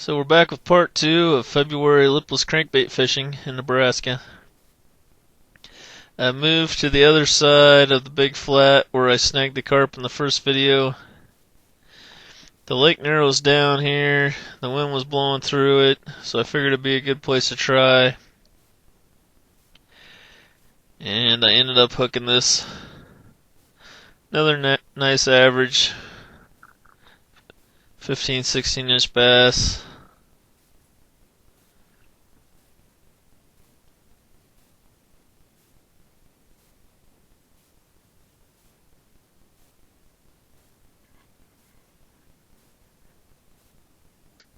So we're back with part 2 of February lipless crankbait fishing in Nebraska. I moved to the other side of the big flat where I snagged the carp in the first video. The lake narrows down here, the wind was blowing through it, so I figured it'd be a good place to try. And I ended up hooking this, another nice average 15-16 inch bass.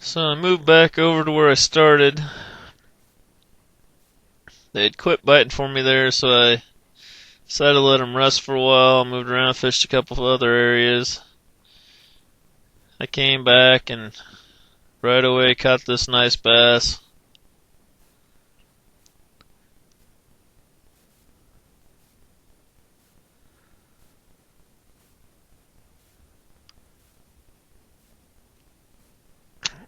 So I moved back over to where I started. They had quit biting for me there, so I decided to let them rest for a while. Moved around, fished a couple of other areas. I came back and right away caught this nice bass.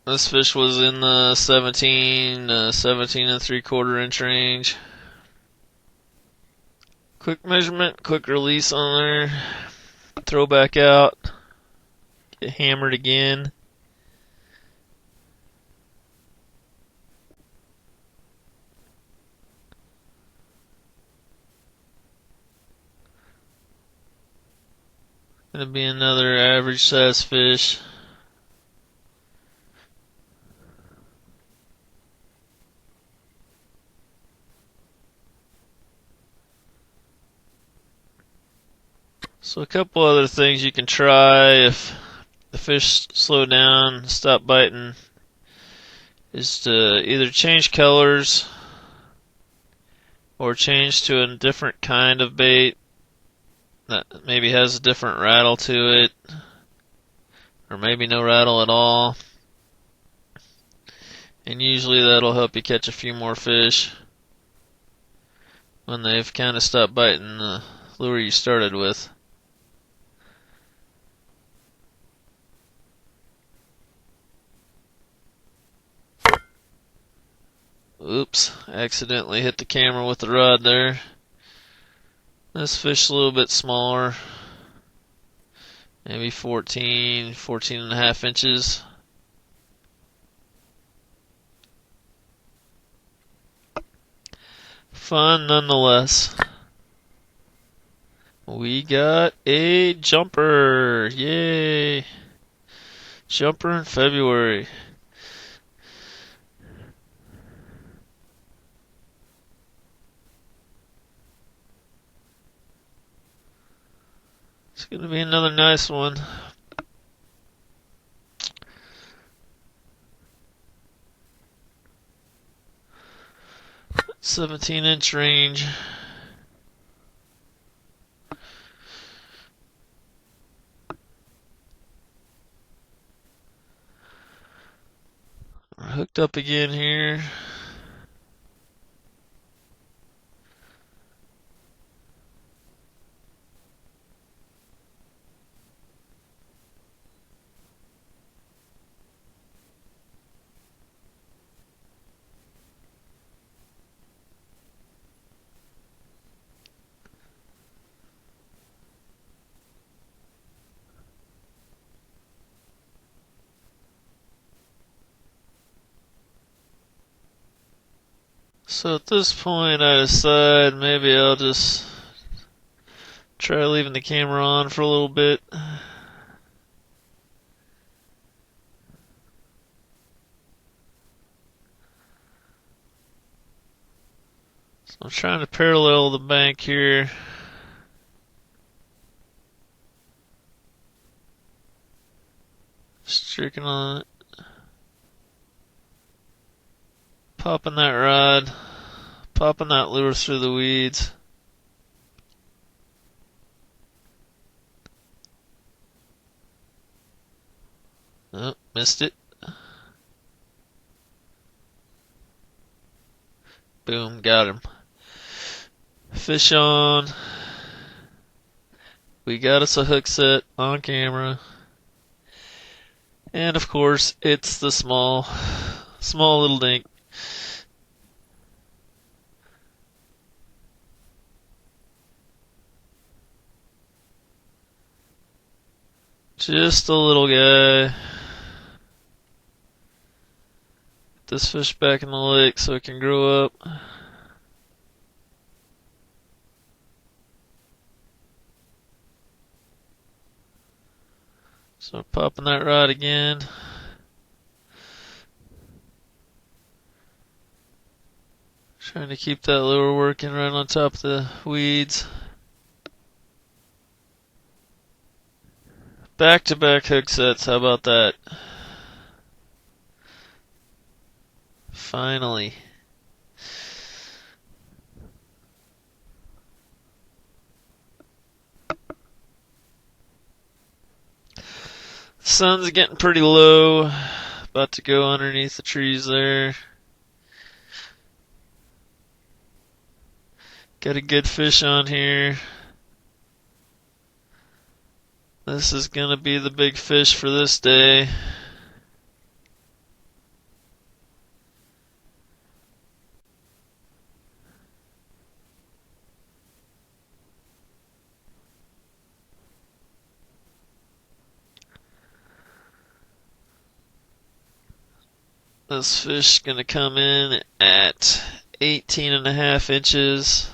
This fish was in the 17 and 3/4 inch range. Quick measurement, quick release on there. Throw back out. Get hammered again. Gonna be another average size fish. So a couple other things you can try if the fish slow down, stop biting, is to either change colors or change to a different kind of bait that maybe has a different rattle to it, or maybe no rattle at all. And usually that'll help you catch a few more fish when they've kind of stopped biting the lure you started with. Oops, accidentally hit the camera with the rod there. This fish is a little bit smaller, maybe 14 and a half inches. Fun nonetheless. We got a jumper, yay! Jumper in February. It's going to be another nice one. "17-inch range. We're hooked up again here. So at this point I decide maybe I'll just try leaving the camera on for a little bit. So I'm trying to parallel the bank here. Striking on it. Popping that rod. Popping that lure through the weeds. Oh, missed it. Boom, got him. Fish on. We got us a hook set on camera. And of course, it's the small little dink. Just a little guy. Get this fish back in the lake so it can grow up. So popping that rod again. Trying to keep that lure working right on top of the weeds. Back-to-back hook sets, how about that? Finally. The sun's getting pretty low. About to go underneath the trees there. Got a good fish on here. This is gonna be the big fish for this day. This fish is gonna come in at 18.5 inches.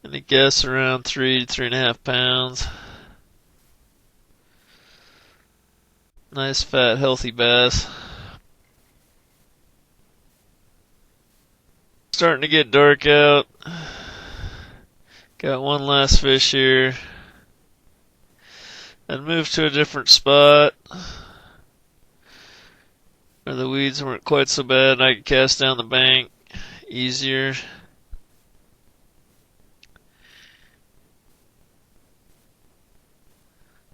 And I guess around 3 to 3.5 pounds. Nice fat healthy bass. Starting to get dark out. Got one last fish here. And moved to a different spot where the weeds weren't quite so bad and I could cast down the bank easier.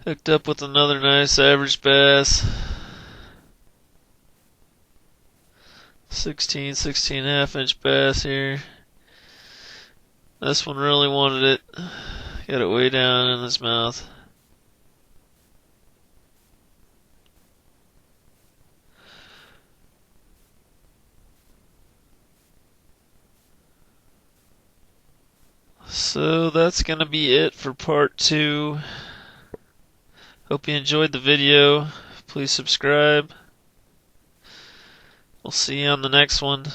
Hooked up with another nice average bass. 16.5 inch bass here. This one really wanted it. Got it way down in his mouth. So that's gonna be it for part 2. Hope you enjoyed the video. Please subscribe. We'll see you on the next one.